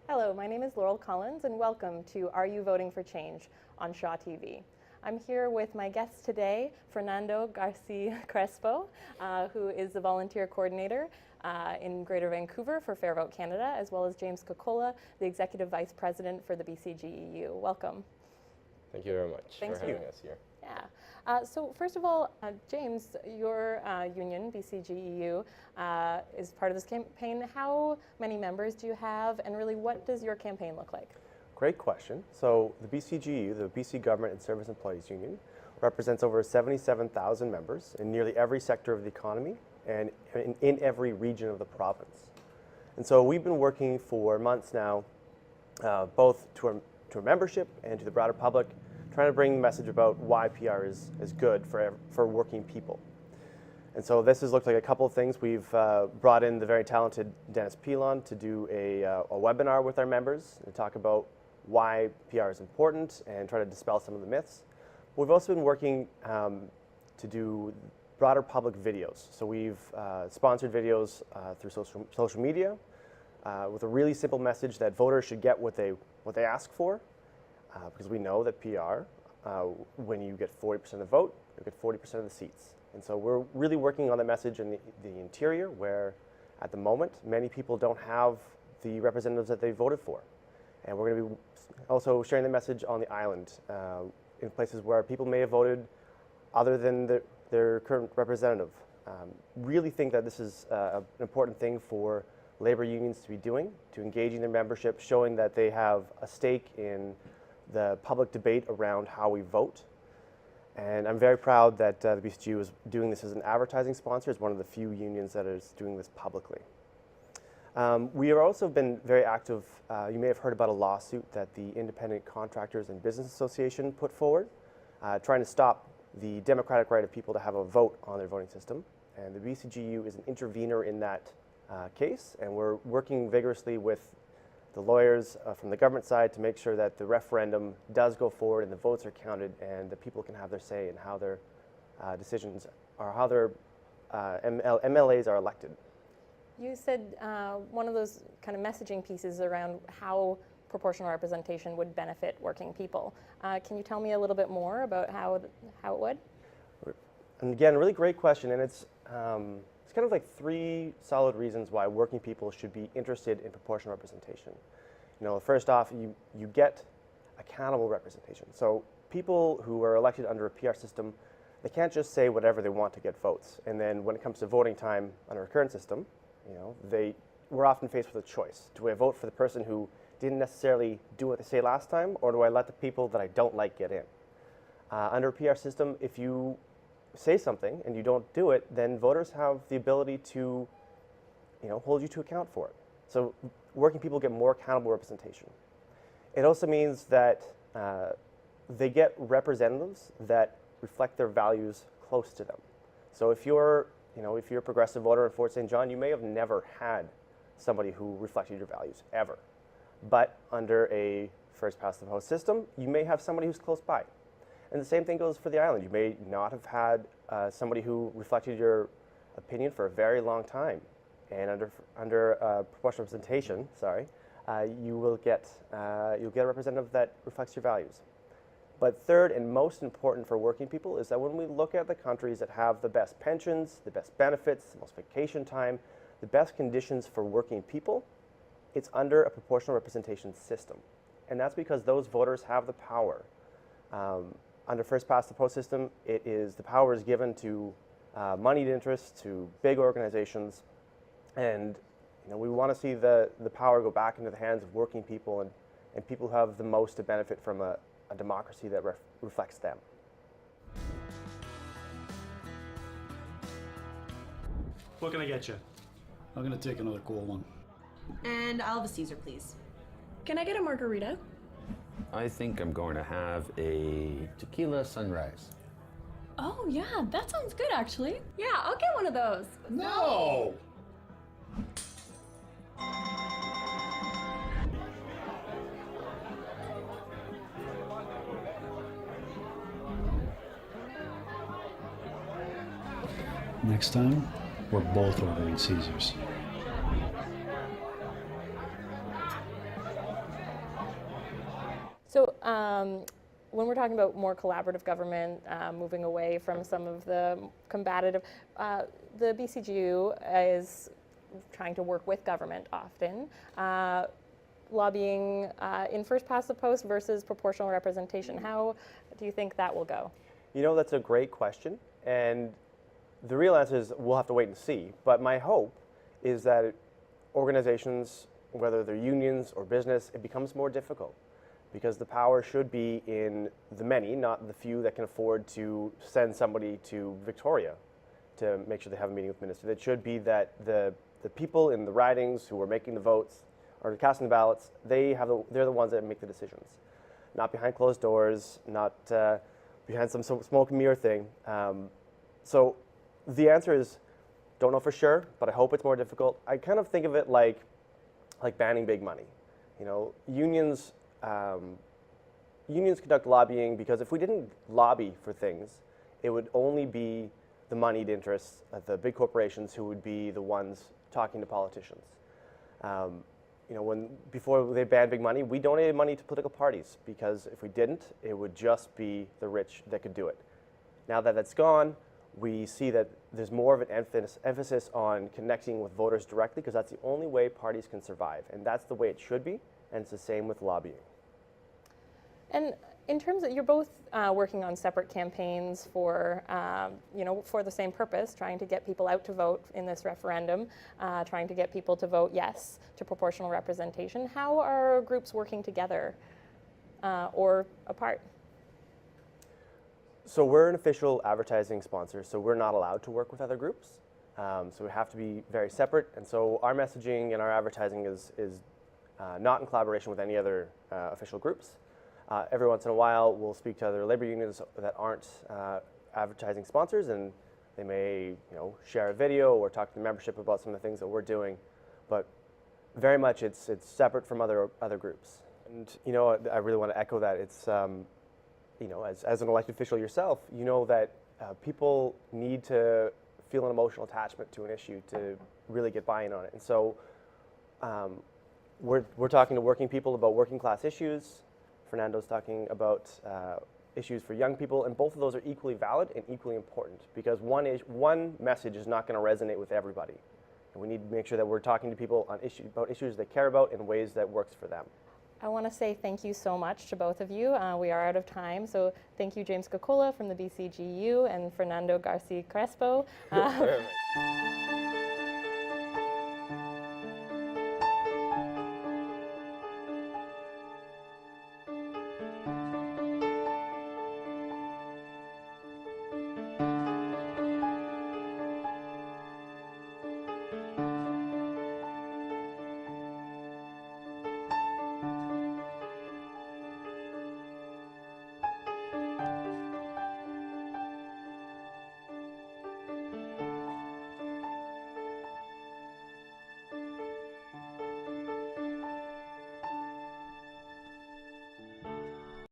Hello, my name is Laurel Collins and welcome to Are You Voting for Change on Shaw TV. I'm here with my guest today, Fernando Garcia Crespo, who is the volunteer coordinator in Greater Vancouver for Fair Vote Canada, as well as James Kokola, the Executive Vice President for the BCGEU. Welcome. Thank you very much for having us here. Yeah. So first of all, James, your union, BCGEU, is part of this campaign. How many members do you have, and really what does your campaign look like? Great question. So the BCGEU, the BC Government and Service Employees Union, represents over 77,000 members in nearly every sector of the economy and in every region of the province. And so we've been working for months now, both to our membership and to the broader public, trying to bring the message about why PR is good for working people. And so this has looked like a couple of things. We've brought in the very talented Dennis Pilon to do a webinar with our members and talk about why PR is important and try to dispel some of the myths. We've also been working to do broader public videos. So we've sponsored videos through social media with a really simple message that voters should get what they ask for, because we know that PR, when you get 40% of the vote, you get 40% of the seats. And so we're really working on the message in the interior, where at the moment many people don't have the representatives that they voted for. And we're going to be also sharing the message on the island in places where people may have voted other than their current representative. Really think that this is an important thing for labor unions to be doing, to engaging their membership, showing that they have a stake in the public debate around how we vote. And I'm very proud that the BCGEU is doing this as an advertising sponsor. It's one of the few unions that is doing this publicly. We have also been very active. You may have heard about a lawsuit that the Independent Contractors and Business Association put forward, trying to stop the democratic right of people to have a vote on their voting system. And the BCGEU is an intervener in that case, and we're working vigorously with the lawyers from the government side to make sure that the referendum does go forward and the votes are counted and the people can have their say in how their decisions or how their MLAs are elected. You said one of those kind of messaging pieces around how proportional representation would benefit working people. Can you tell me a little bit more about how it would? And again, a really great question, and it's kind of like three solid reasons why working people should be interested in proportional representation. You know, first off, you get accountable representation. So people who are elected under a PR system, they can't just say whatever they want to get votes. And then when it comes to voting time under a current system, you know, we're often faced with a choice. Do I vote for the person who didn't necessarily do what they say last time, or do I let the people that I don't like get in? Under a PR system, if you say something and you don't do it, then voters have the ability to, you know, hold you to account for it. So working people get more accountable representation. It also means that they get representatives that reflect their values close to them. So if you're a progressive voter in Fort St. John, you may have never had somebody who reflected your values, ever. But under a first past the post system, you may have somebody who's close by. And the same thing goes for the island. You may not have had somebody who reflected your opinion for a very long time. And under proportional representation, you'll get a representative that reflects your values. But third and most important for working people is that when we look at the countries that have the best pensions, the best benefits, the most vacation time, the best conditions for working people, it's under a proportional representation system. And that's because those voters have the power. Under first past the post system, the power is given to moneyed interests, to big organizations, and we want to see the power go back into the hands of working people and people who have the most to benefit from a democracy that reflects them. What can I get you? I'm gonna take another cool one. And I'll have a Caesar, please. Can I get a margarita? I think I'm going to have a tequila sunrise. Oh yeah, that sounds good actually. Yeah, I'll get one of those. No! Next time, we're both ordering Caesars. when we're talking about more collaborative government, moving away from some of the combative, the BCGEU is trying to work with government often, lobbying in first past the post versus proportional representation. How do you think that will go? You know, that's a great question, and the real answer is we'll have to wait and see. But my hope is that organizations, whether they're unions or business, it becomes more difficult, because the power should be in the many, not the few that can afford to send somebody to Victoria to make sure they have a meeting with the minister. It should be that the people in the ridings who are making the votes or casting the ballots, they're the ones that make the decisions, not behind closed doors, not behind some smoke and mirror thing. So the answer is, don't know for sure, but I hope it's more difficult. I kind of think of it like banning big money. You know, unions conduct lobbying because if we didn't lobby for things, it would only be the moneyed interests of the big corporations who would be the ones talking to politicians. You know, before they banned big money, we donated money to political parties because if we didn't, it would just be the rich that could do it. Now that that's gone, we see that there's more of an emphasis on connecting with voters directly because that's the only way parties can survive, and that's the way it should be, and it's the same with lobbying. And in terms of, you're both working on separate campaigns for, for the same purpose, trying to get people out to vote in this referendum, trying to get people to vote yes to proportional representation. How are groups working together or apart? So we're an official advertising sponsor, so we're not allowed to work with other groups. So we have to be very separate, and so our messaging and our advertising is not in collaboration with any other official groups. Every once in a while, we'll speak to other labor unions that aren't advertising sponsors, and they may, share a video or talk to the membership about some of the things that we're doing. But very much, it's separate from other groups. And I really want to echo that. It's as an elected official yourself, you know that people need to feel an emotional attachment to an issue to really get buy-in on it. And so we're talking to working people about working class issues. Fernando's talking about issues for young people, and both of those are equally valid and equally important because one message is not going to resonate with everybody. And we need to make sure that we're talking to people on about issues they care about in ways that works for them. I want to say thank you so much to both of you. We are out of time, so thank you, James Kokola from the BCGEU and Fernando Garcia Crespo.